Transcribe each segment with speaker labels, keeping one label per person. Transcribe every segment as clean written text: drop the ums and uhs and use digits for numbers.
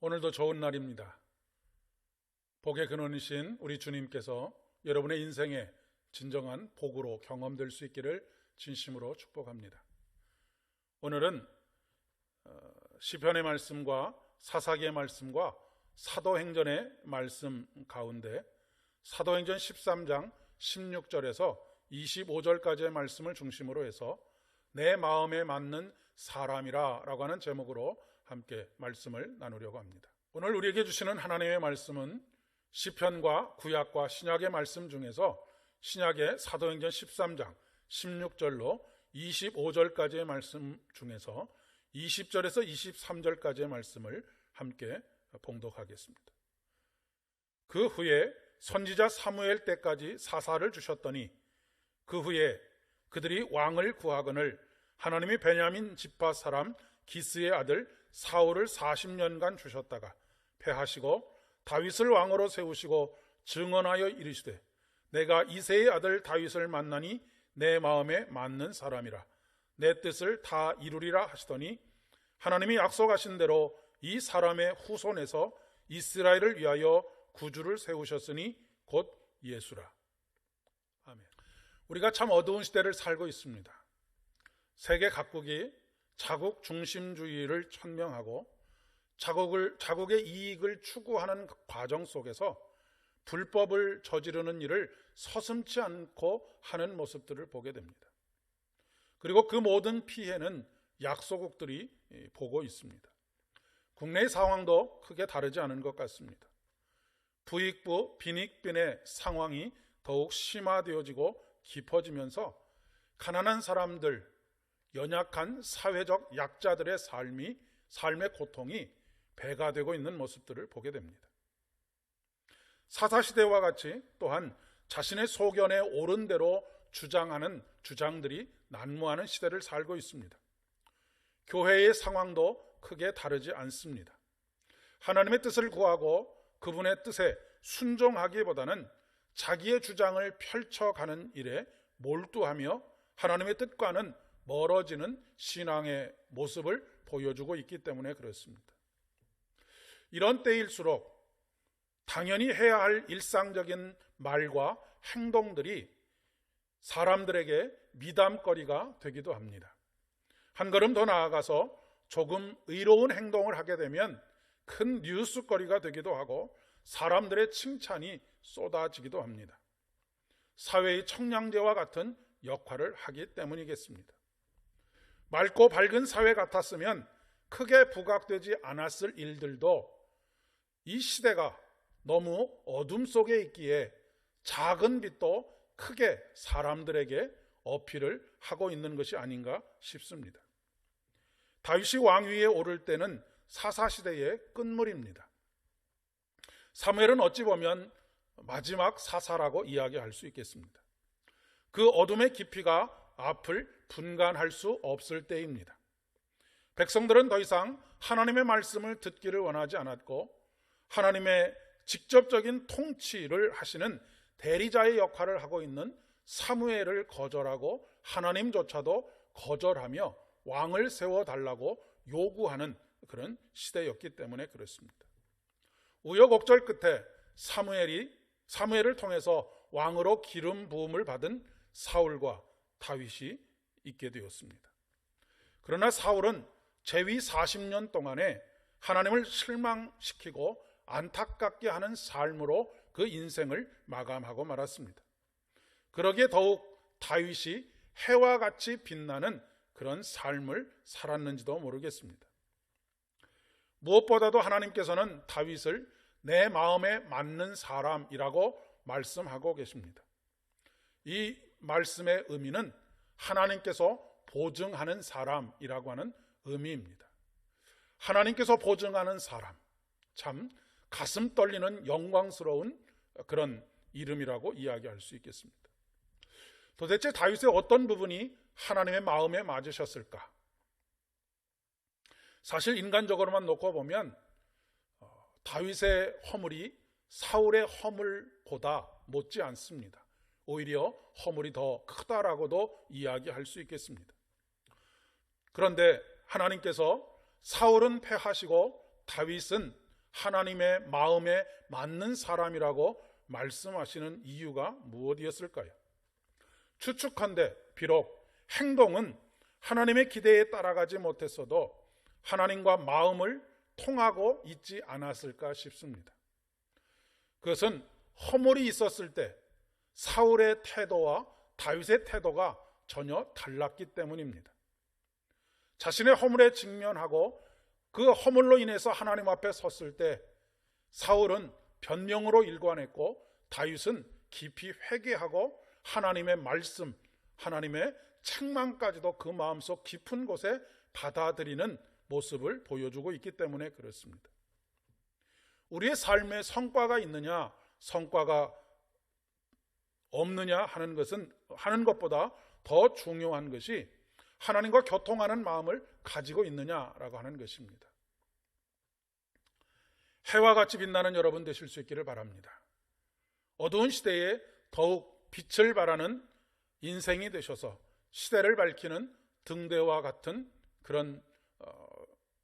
Speaker 1: 오늘도 좋은 날입니다. 복의 근원이신 우리 주님께서 여러분의 인생에 진정한 복으로 경험될 수 있기를 진심으로 축복합니다. 오늘은 시편의 말씀과 사사기의 말씀과 사도행전의 말씀 가운데 사도행전 13장 16절에서 25절까지의 말씀을 중심으로 해서 내 마음에 맞는 사람이라 라고 하는 제목으로 함께 말씀을 나누려고 합니다. 오늘 우리에게 주시는 하나님의 말씀은 시편과 구약과 신약의 말씀 중에서 신약의 사도행전 13장 16절로 25절까지의 말씀 중에서 20절에서 23절까지의 말씀을 함께 봉독하겠습니다. 그 후에 선지자 사무엘 때까지 사사를 주셨더니 그 후에 그들이 왕을 구하거늘 하나님이 베냐민 지파 사람 기스의 아들 사울을 40년간 주셨다가 패하시고 다윗을 왕으로 세우시고 증언하여 이르시되 내가 이새의 아들 다윗을 만나니 내 마음에 맞는 사람이라 내 뜻을 다 이루리라 하시더니 하나님이 약속하신 대로 이 사람의 후손에서 이스라엘을 위하여 구주를 세우셨으니 곧 예수라. 아멘. 우리가 참 어두운 시대를 살고 있습니다. 세계 각국이 자국 중심주의를 천명하고 자국의 이익을 추구하는 과정 속에서 불법을 저지르는 일을 서슴지 않고 하는 모습들을 보게 됩니다. 그리고 그 모든 피해는 약소국들이 보고 있습니다. 국내의 상황도 크게 다르지 않은 것 같습니다. 부익부 빈익빈의 상황이 더욱 심화되어지고 깊어지면서 가난한 사람들, 연약한 사회적 약자들의 삶의 고통이 배가 되고 있는 모습들을 보게 됩니다. 사사시대와 같이 또한 자신의 소견에 옳은 대로 주장하는 주장들이 난무하는 시대를 살고 있습니다. 교회의 상황도 크게 다르지 않습니다. 하나님의 뜻을 구하고 그분의 뜻에 순종하기보다는 자기의 주장을 펼쳐가는 일에 몰두하며 하나님의 뜻과는 멀어지는 신앙의 모습을 보여주고 있기 때문에 그렇습니다. 이런 때일수록 당연히 해야 할 일상적인 말과 행동들이 사람들에게 미담거리가 되기도 합니다. 한 걸음 더 나아가서 조금 의로운 행동을 하게 되면 큰 뉴스거리가 되기도 하고 사람들의 칭찬이 쏟아지기도 합니다. 사회의 청량제와 같은 역할을 하기 때문이겠습니다. 맑고 밝은 사회 같았으면 크게 부각되지 않았을 일들도 이 시대가 너무 어둠 속에 있기에 작은 빛도 크게 사람들에게 어필을 하고 있는 것이 아닌가 싶습니다. 다윗이 왕위에 오를 때는 사사시대의 끝물입니다. 사무엘은 어찌 보면 마지막 사사라고 이야기할 수 있겠습니다. 그 어둠의 깊이가 앞을 분간할 수 없을 때입니다. 백성들은 더 이상 하나님의 말씀을 듣기를 원하지 않았고 하나님의 직접적인 통치를 하시는 대리자의 역할을 하고 있는 사무엘을 거절하고 하나님조차도 거절하며 왕을 세워달라고 요구하는 그런 시대였기 때문에 그렇습니다. 우여곡절 끝에 사무엘을 통해서 왕으로 기름 부음을 받은 사울과 다윗이 있게 되었습니다. 그러나 사울은 재위 40년 동안에 하나님을 실망시키고 안타깝게 하는 삶으로 그 인생을 마감하고 말았습니다. 그러기에 더욱 다윗이 해와 같이 빛나는 그런 삶을 살았는지도 모르겠습니다. 무엇보다도 하나님께서는 다윗을 내 마음에 맞는 사람이라고 말씀하고 계십니다. 이 말씀의 의미는 하나님께서 보증하는 사람이라고 하는 의미입니다. 하나님께서 보증하는 사람, 참 가슴 떨리는 영광스러운 그런 이름이라고 이야기할 수 있겠습니다. 도대체 다윗의 어떤 부분이 하나님의 마음에 맞으셨을까? 사실 인간적으로만 놓고 보면 다윗의 허물이 사울의 허물보다 못지 않습니다. 오히려 허물이 더 크다라고도 이야기할 수 있겠습니다. 그런데 하나님께서 사울은 패하시고 다윗은 하나님의 마음에 맞는 사람이라고 말씀하시는 이유가 무엇이었을까요? 추측한데 비록 행동은 하나님의 기대에 따라가지 못했어도 하나님과 마음을 통하고 있지 않았을까 싶습니다. 그것은 허물이 있었을 때 사울의 태도와 다윗의 태도가 전혀 달랐기 때문입니다. 자신의 허물에 직면하고 그 허물로 인해서 하나님 앞에 섰을 때 사울은 변명으로 일관했고 다윗은 깊이 회개하고 하나님의 말씀, 하나님의 책망까지도 그 마음속 깊은 곳에 받아들이는 모습을 보여주고 있기 때문에 그렇습니다. 우리의 삶에 성과가 있느냐 성과가 없느냐 하는 것보다 더 중요한 것이 하나님과 교통하는 마음을 가지고 있느냐라고 하는 것입니다. 해와 같이 빛나는 여러분 되실 수 있기를 바랍니다. 어두운 시대에 더욱 빛을 발하는 인생이 되셔서 시대를 밝히는 등대와 같은 그런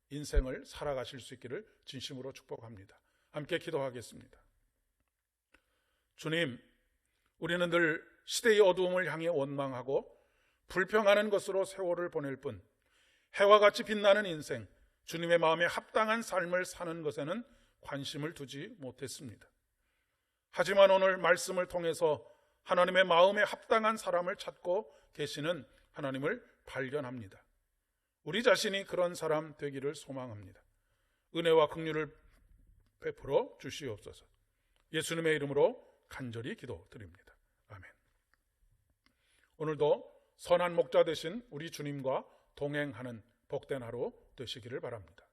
Speaker 1: 인생을 살아가실 수 있기를 진심으로 축복합니다. 함께 기도하겠습니다. 주님, 우리는 늘 시대의 어두움을 향해 원망하고 불평하는 것으로 세월을 보낼 뿐 해와 같이 빛나는 인생, 주님의 마음에 합당한 삶을 사는 것에는 관심을 두지 못했습니다. 하지만 오늘 말씀을 통해서 하나님의 마음에 합당한 사람을 찾고 계시는 하나님을 발견합니다. 우리 자신이 그런 사람 되기를 소망합니다. 은혜와 긍휼을 베풀어 주시옵소서. 예수님의 이름으로 간절히 기도드립니다. 아멘. 오늘도 선한 목자 되신 우리 주님과 동행하는 복된 하루 되시기를 바랍니다.